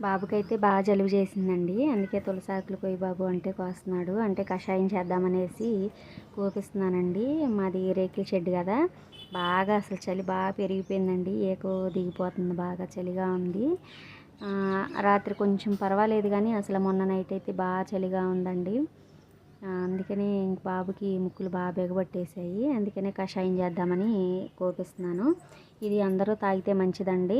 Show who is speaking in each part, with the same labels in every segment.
Speaker 1: బాబుకైతే బాగా జలుబు చేసిందండి. అందుకే తులసాకులు కొయ్యి బాబు అంటే కోస్తున్నాడు. అంటే కషాయం చేద్దామనేసి కోపిస్తున్నానండి. మాది రేకుల షెడ్ కదా, బాగా అసలు చలి బాగా పెరిగిపోయిందండి. ఏకో దిగిపోతుంది, బాగా చలిగా ఉంది. రాత్రి కొంచెం పర్వాలేదు కానీ అసలు మొన్న నైట్ అయితే బాగా చలిగా ఉందండి. అందుకనే ఇంక బాబుకి ముక్కులు బాగా బిగబట్టేసాయి. అందుకనే కషాయం చేద్దామని కోపిస్తున్నాను. ఇది అందరూ తాగితే మంచిదండి.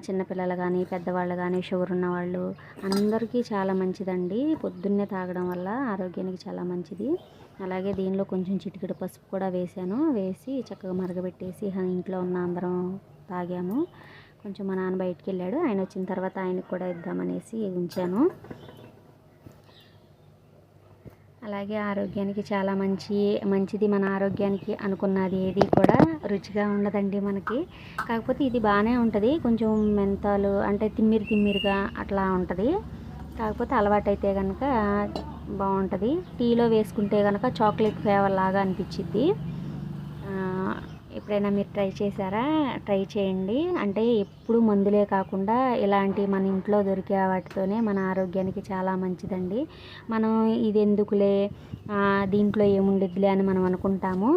Speaker 1: చిన్నపిల్లలు కానీ పెద్దవాళ్ళు కానీ షుగర్ ఉన్నవాళ్ళు అందరికీ చాలా మంచిదండి. పొద్దున్నే తాగడం వల్ల ఆరోగ్యానికి చాలా మంచిది. అలాగే దీనిలో కొంచెం చిటికెడు పసుపు కూడా వేసాను. వేసి చక్కగా మరగబెట్టేసి ఇంట్లో ఉన్న అందరం తాగాము. కొంచెం మా నాన్న బయటికి వెళ్ళాడు, ఆయన వచ్చిన తర్వాత ఆయనకు కూడా ఇద్దామనేసి ఉంచాను. అలాగే ఆరోగ్యానికి చాలా మంచిది. మన ఆరోగ్యానికి అనుకున్నది ఏది కూడా రుచిగా ఉండదండి మనకి. కాకపోతే ఇది బాగానే ఉంటుంది. కొంచెం మెంతాలు అంటే తిమ్మిరిగా అట్లా ఉంటుంది. కాకపోతే అలవాటైతే కనుక బాగుంటుంది. టీలో వేసుకుంటే కనుక చాక్లెట్ ఫ్లేవర్ లాగా అనిపించిద్ది. ఎప్పుడైనా మీరు ట్రై చేశారా? ట్రై చేయండి. అంటే ఎప్పుడు మందులే కాకుండా ఇలాంటి మన ఇంట్లో దొరికే వాటితోనే మన ఆరోగ్యానికి చాలా మంచిదండి. మనం ఇది ఎందుకులే, దీంట్లో ఏముండిద్దిలే అని మనం అనుకుంటాము.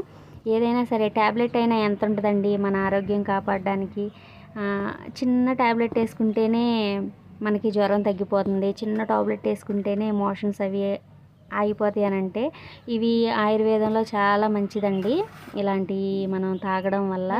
Speaker 1: ఏదైనా సరే ట్యాబ్లెట్ అయినా ఎంత ఉంటుందండి మన ఆరోగ్యం కాపాడడానికి. చిన్న ట్యాబ్లెట్ వేసుకుంటేనే మనకి జ్వరం తగ్గిపోతుంది. చిన్న టాబ్లెట్ వేసుకుంటేనే మోషన్స్ అవి ఆగిపోతాయి అని అంటే, ఇవి ఆయుర్వేదంలో చాలా మంచిదండి. ఇలాంటివి మనం తాగడం వల్ల